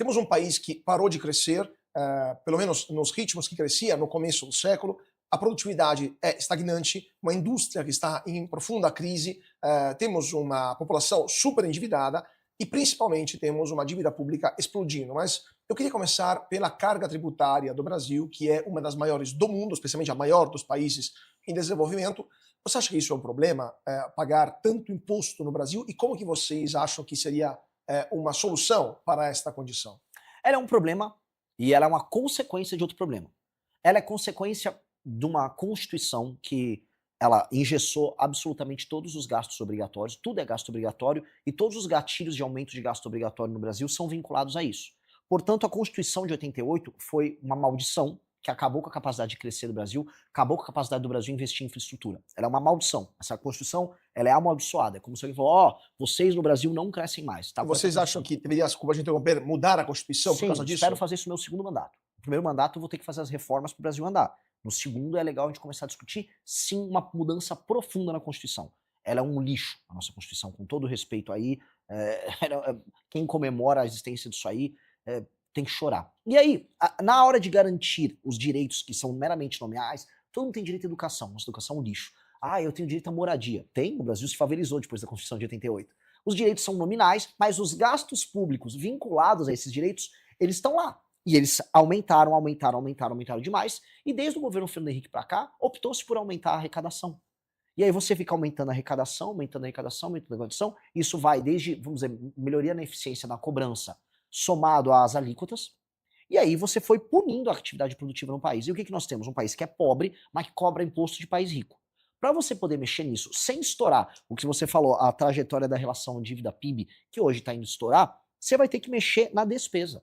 Temos um país que parou de crescer, pelo menos nos ritmos que crescia no começo do século. A produtividade é estagnante, uma indústria que está em profunda crise, temos uma população super endividada e principalmente temos uma dívida pública explodindo. Mas eu queria começar pela carga tributária do Brasil, que é uma das maiores do mundo, especialmente a maior dos países em desenvolvimento. Você acha que isso é um problema, pagar tanto imposto no Brasil? E como que vocês acham que seria uma solução para esta condição? Ela é um problema e ela é uma consequência de outro problema. Ela é consequência de uma Constituição que ela engessou absolutamente todos os gastos obrigatórios, tudo é gasto obrigatório, e todos os gatilhos de aumento de gasto obrigatório no Brasil são vinculados a isso. Portanto, a Constituição de 88 foi uma maldição que acabou com a capacidade de crescer do Brasil, acabou com a capacidade do Brasil investir em infraestrutura. Ela é uma maldição. Essa Constituição, ela é amaldiçoada. É como se alguém falou, ó, vocês no Brasil não crescem mais. Tá? E vocês acham que deveria, desculpa de interromper, mudar a Constituição por Sim, causa disso? espero fazer isso no meu segundo mandato. No primeiro mandato eu vou ter que fazer as reformas para o Brasil andar. No segundo é legal a gente começar a discutir, sim, uma mudança profunda na Constituição. Ela é um lixo, a nossa Constituição, com todo respeito aí. Quem comemora a existência disso aí tem que chorar. E aí, na hora de garantir os direitos que são meramente nominais, todo mundo tem direito à educação. Nossa educação é um lixo. Ah, eu tenho direito à moradia. Tem, o Brasil se favorizou depois da Constituição de 88. Os direitos são nominais, mas os gastos públicos vinculados a esses direitos, eles estão lá. E eles aumentaram demais. E desde o governo Fernando Henrique para cá, optou-se por aumentar a arrecadação. E aí você fica aumentando a arrecadação. Isso vai desde, vamos dizer, melhoria na eficiência na cobrança, somado às alíquotas. E aí você foi punindo a atividade produtiva no país. E o que nós temos? Um país que é pobre, mas que cobra imposto de país rico. Para você poder mexer nisso sem estourar o que você falou, a trajetória da relação dívida-PIB, que hoje está indo estourar, você vai ter que mexer na despesa.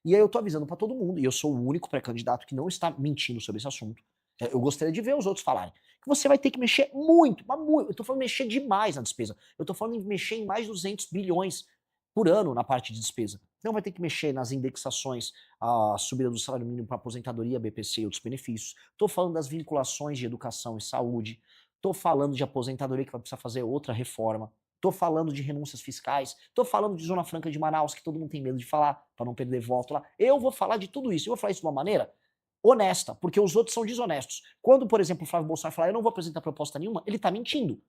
E aí eu tô avisando para todo mundo, e eu sou o único pré-candidato que não está mentindo sobre esse assunto. Eu gostaria de ver os outros falarem. Que você vai ter que mexer muito, mas muito. Eu tô falando mexer demais na despesa. Eu tô falando em mexer em mais de 200 bilhões por ano na parte de despesa. Então vai ter que mexer nas indexações, a subida do salário mínimo para aposentadoria, BPC e outros benefícios. Tô falando das vinculações de educação e saúde. Tô falando de aposentadoria que vai precisar fazer outra reforma. Tô falando de renúncias fiscais, tô falando de Zona Franca de Manaus, que todo mundo tem medo de falar, para não perder voto lá. Eu vou falar de tudo isso, eu vou falar isso de uma maneira honesta, porque os outros são desonestos. Quando, por exemplo, o Flávio Bolsonaro falar, eu não vou apresentar proposta nenhuma, ele tá mentindo.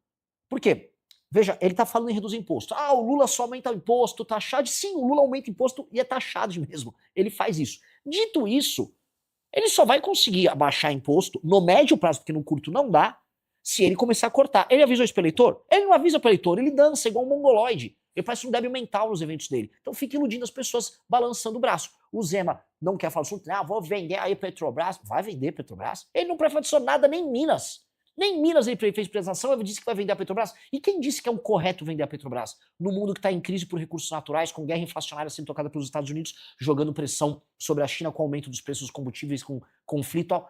Por quê? Veja, ele tá falando em reduzir imposto. Ah, o Lula só aumenta o imposto, taxado. Sim, o Lula aumenta imposto e é taxado mesmo. Ele faz isso. Dito isso, ele só vai conseguir abaixar imposto no médio prazo, porque no curto não dá, se ele começar a cortar. Ele avisou isso pro eleitor? Ele não avisa pro eleitor, ele dança igual um mongoloide. Ele parece um débil mental nos eventos dele. Então fica iludindo as pessoas, balançando o braço. O Zema não quer falar assunto, vou vender aí Petrobras. Vai vender Petrobras? Ele não privatizou nada, nem em Minas. Nem em Minas ele fez privatização, ele disse que vai vender a Petrobras. E quem disse que é um correto vender a Petrobras? No mundo que está em crise por recursos naturais, com guerra inflacionária sendo tocada pelos Estados Unidos, jogando pressão sobre a China com o aumento dos preços dos combustíveis, com conflito.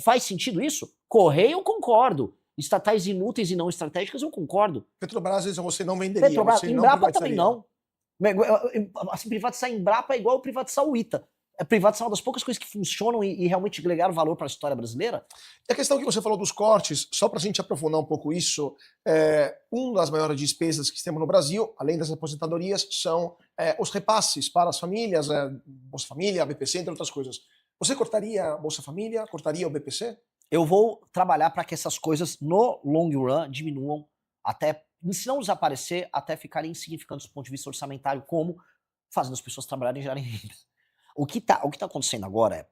Faz sentido isso? Correio, eu concordo. Estatais inúteis e não estratégicas, eu concordo. Petrobras, você não venderia, Petrobras, você não Embrapa também privatizaria. não. Assim, privatizar Embrapa é igual privatizar o ITA. Privatizar uma das poucas coisas que funcionam e realmente agregaram valor para a história brasileira. E a questão que você falou dos cortes, só para a gente aprofundar um pouco isso, uma das maiores despesas que temos no Brasil, além das aposentadorias, são os repasses para as famílias, Bolsa Família, BPC, entre outras coisas. Você cortaria a Bolsa Família, cortaria o BPC? Eu vou trabalhar para que essas coisas, no long run, diminuam até, se não desaparecer, até ficarem insignificantes do ponto de vista orçamentário, como fazendo as pessoas trabalharem e gerarem renda. O que tá acontecendo agora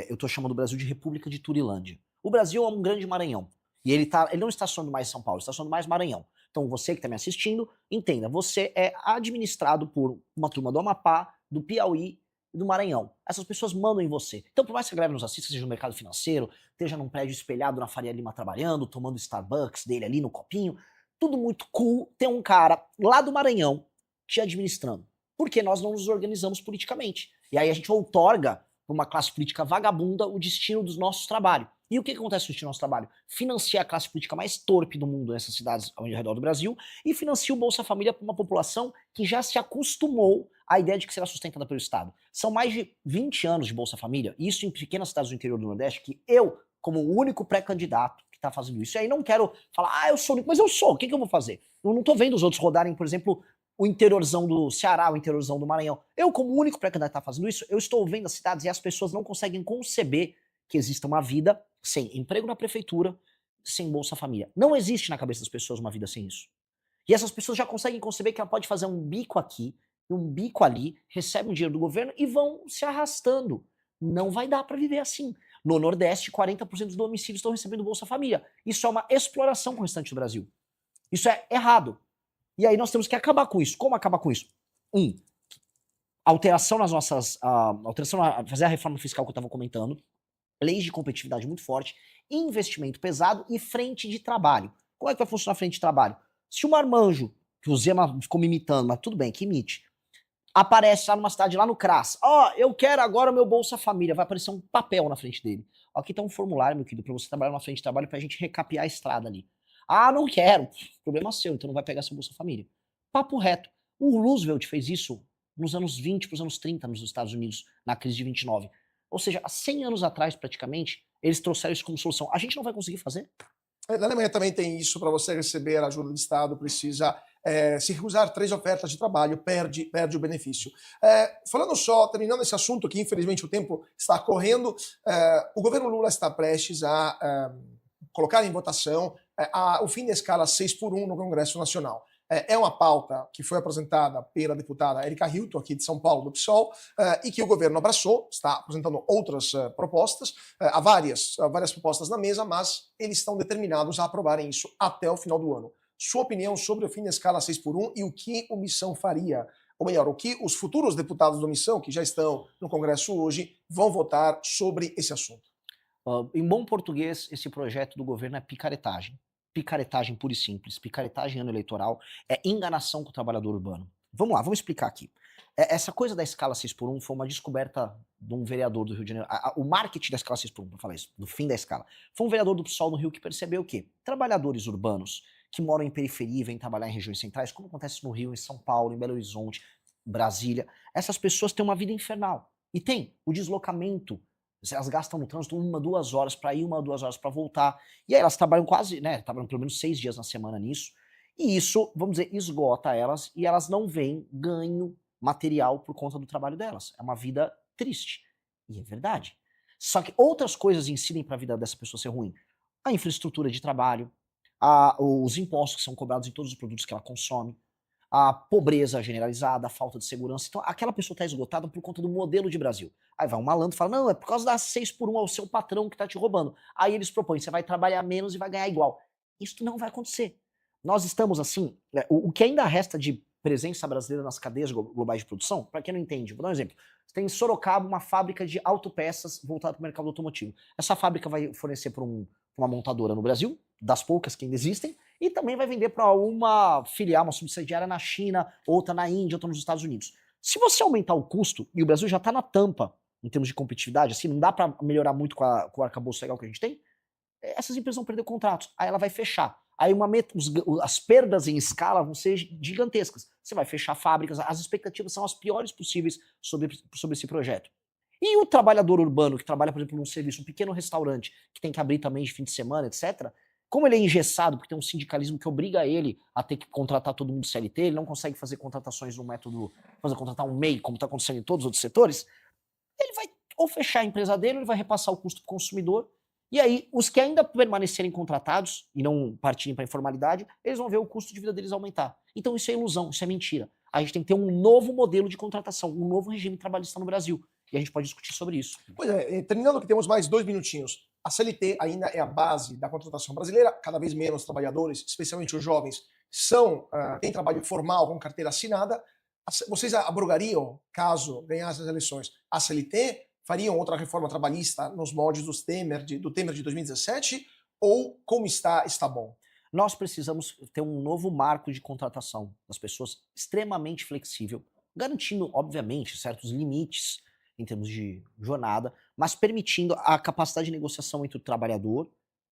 eu tô chamando o Brasil de República de Turilândia. O Brasil é um grande Maranhão. E ele não está sonando mais São Paulo, está sonando mais Maranhão. Então você que está me assistindo, entenda, você é administrado por uma turma do Amapá, do Piauí e do Maranhão. Essas pessoas mandam em você. Então por mais que a galera nos assista, seja no mercado financeiro, esteja num prédio espelhado na Faria Lima trabalhando, tomando Starbucks dele ali no copinho, tudo muito cool, tem um cara lá do Maranhão te administrando. Porque nós não nos organizamos politicamente. E aí a gente outorga para uma classe política vagabunda o destino dos nossos trabalhos. E o que acontece com o destino do nosso trabalho? Financia a classe política mais torpe do mundo nessas cidades ao redor do Brasil e financia o Bolsa Família para uma população que já se acostumou à ideia de que será sustentada pelo Estado. São mais de 20 anos de Bolsa Família, e isso em pequenas cidades do interior do Nordeste, que eu, como o único pré-candidato que está fazendo isso, e aí não quero falar, eu sou único, mas eu sou, o que eu vou fazer? Eu não estou vendo os outros rodarem, por exemplo, o interiorzão do Ceará, o interiorzão do Maranhão. Eu, como único pré-candidato que está fazendo isso, eu estou vendo as cidades e as pessoas não conseguem conceber que exista uma vida sem emprego na prefeitura, sem Bolsa Família. Não existe na cabeça das pessoas uma vida sem isso. E essas pessoas já conseguem conceber que ela pode fazer um bico aqui e um bico ali, recebe um dinheiro do governo e vão se arrastando. Não vai dar para viver assim. No Nordeste, 40% dos homicídios estão recebendo Bolsa Família. Isso é uma exploração com o restante do Brasil. Isso é errado. E aí nós temos que acabar com isso. Como acabar com isso? Alteração nas nossas... fazer a reforma fiscal que eu estava comentando, leis de competitividade muito forte, investimento pesado e frente de trabalho. Como é que vai funcionar a frente de trabalho? Se o Marmanjo, que o Zema ficou me imitando, mas tudo bem, que imite, aparece lá numa cidade, lá no CRAS, eu quero agora o meu Bolsa Família, vai aparecer um papel na frente dele. Aqui tá um formulário, meu querido, pra você trabalhar na frente de trabalho pra gente recapear a estrada ali. Não quero. Problema seu, então não vai pegar seu Bolsa Família. Papo reto. O Roosevelt fez isso nos anos 20 pros anos 30 nos Estados Unidos, na crise de 29. Ou seja, há 100 anos atrás, praticamente, eles trouxeram isso como solução. A gente não vai conseguir fazer? Na Alemanha também tem isso, para você receber a ajuda do Estado, precisa se recusar 3 ofertas de trabalho, perde o benefício. Falando só, terminando esse assunto, que infelizmente o tempo está correndo, o governo Lula está prestes a colocar em votação o fim da escala 6x1 no Congresso Nacional. É uma pauta que foi apresentada pela deputada Erika Hilton, aqui de São Paulo, do PSOL, e que o governo abraçou, está apresentando outras propostas, há várias propostas na mesa, mas eles estão determinados a aprovarem isso até o final do ano. Sua opinião sobre o fim da escala 6x1 e o que o Missão faria, ou melhor, o que os futuros deputados do Missão, que já estão no Congresso hoje, vão votar sobre esse assunto? Em bom português, esse projeto do governo é picaretagem. Picaretagem pura e simples, picaretagem ano eleitoral, é enganação com o trabalhador urbano. Vamos lá, vamos explicar aqui. Essa coisa da escala 6x1 foi uma descoberta de um vereador do Rio de Janeiro. O marketing da escala 6x1, para falar isso, do fim da escala, foi um vereador do PSOL no Rio que percebeu que trabalhadores urbanos que moram em periferia e vêm trabalhar em regiões centrais, como acontece no Rio, em São Paulo, em Belo Horizonte, Brasília, essas pessoas têm uma vida infernal. E tem o deslocamento. Elas gastam no trânsito 1, 2 horas para ir, 1, 2 horas para voltar. E aí elas trabalham trabalham pelo menos 6 dias na semana nisso. E isso, vamos dizer, esgota elas e elas não veem ganho material por conta do trabalho delas. É uma vida triste. E é verdade. Só que outras coisas incidem para a vida dessa pessoa ser ruim. A infraestrutura de trabalho, os impostos que são cobrados em todos os produtos que ela consome, a pobreza generalizada, a falta de segurança. Então, aquela pessoa está esgotada por conta do modelo de Brasil. Aí vai um malandro e fala, não, é por causa das 6x1, é o seu patrão que está te roubando. Aí eles propõem, você vai trabalhar menos e vai ganhar igual. Isso não vai acontecer. Nós estamos assim, o que ainda resta de presença brasileira nas cadeias globais de produção, para quem não entende, vou dar um exemplo. Você tem em Sorocaba uma fábrica de autopeças voltada para o mercado automotivo. Essa fábrica vai fornecer para uma montadora no Brasil, das poucas que ainda existem, e também vai vender para uma filial, uma subsidiária na China, outra na Índia, outra nos Estados Unidos. Se você aumentar o custo, e o Brasil já está na tampa em termos de competitividade, assim, não dá para melhorar muito com o arcabouço legal que a gente tem, essas empresas vão perder contratos, aí ela vai fechar. Aí as perdas em escala vão ser gigantescas. Você vai fechar fábricas, as expectativas são as piores possíveis sobre esse projeto. E o trabalhador urbano que trabalha, por exemplo, num serviço, um pequeno restaurante, que tem que abrir também de fim de semana, etc., como ele é engessado, porque tem um sindicalismo que obriga ele a ter que contratar todo mundo CLT, ele não consegue fazer contratações no método, contratar um MEI, como está acontecendo em todos os outros setores, ele vai ou fechar a empresa dele, ou ele vai repassar o custo para o consumidor, e aí os que ainda permanecerem contratados e não partirem para a informalidade, eles vão ver o custo de vida deles aumentar. Então isso é ilusão, isso é mentira. A gente tem que ter um novo modelo de contratação, um novo regime trabalhista no Brasil. E a gente pode discutir sobre isso. Pois é, terminando que temos mais 2 minutinhos. A CLT ainda é a base da contratação brasileira, cada vez menos trabalhadores, especialmente os jovens, têm trabalho formal com carteira assinada. Vocês abrogariam, caso ganhassem as eleições, a CLT? Fariam outra reforma trabalhista nos moldes do Temer de 2017? Ou como está bom? Nós precisamos ter um novo marco de contratação das pessoas extremamente flexível, garantindo, obviamente, certos limites em termos de jornada, mas permitindo a capacidade de negociação entre o trabalhador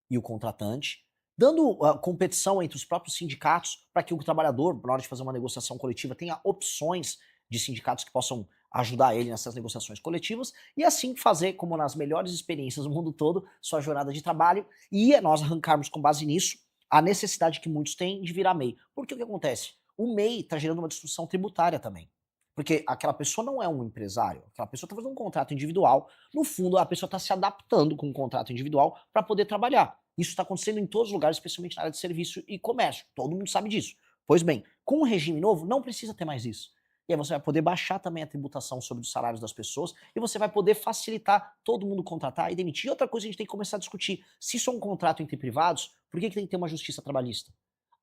e o contratante, dando competição entre os próprios sindicatos para que o trabalhador, na hora de fazer uma negociação coletiva, tenha opções de sindicatos que possam ajudar ele nessas negociações coletivas e assim fazer, como nas melhores experiências do mundo todo, sua jornada de trabalho e nós arrancarmos com base nisso a necessidade que muitos têm de virar MEI. Porque o que acontece? O MEI está gerando uma distorção tributária também. Porque aquela pessoa não é um empresário, aquela pessoa está fazendo um contrato individual. No fundo, a pessoa está se adaptando com um contrato individual para poder trabalhar. Isso está acontecendo em todos os lugares, especialmente na área de serviço e comércio. Todo mundo sabe disso. Pois bem, com o regime novo, não precisa ter mais isso. E aí você vai poder baixar também a tributação sobre os salários das pessoas e você vai poder facilitar todo mundo contratar e demitir. E outra coisa que a gente tem que começar a discutir, se isso é um contrato entre privados, por que tem que ter uma justiça trabalhista?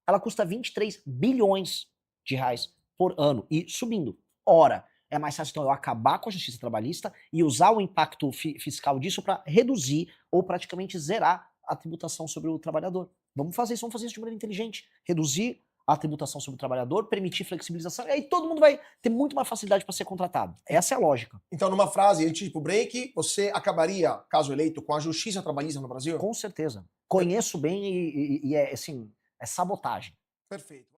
Ela custa 23 bilhões de reais por ano e subindo. Ora, é mais fácil então eu acabar com a justiça trabalhista e usar o impacto fiscal disso para reduzir ou praticamente zerar a tributação sobre o trabalhador. Vamos fazer isso de maneira inteligente. Reduzir a tributação sobre o trabalhador, permitir flexibilização, e aí todo mundo vai ter muito mais facilidade para ser contratado. Essa é a lógica. Então, numa frase, antes de ir pro break, você acabaria, caso eleito, com a justiça trabalhista no Brasil? Com certeza. Conheço bem e é assim, é sabotagem. Perfeito.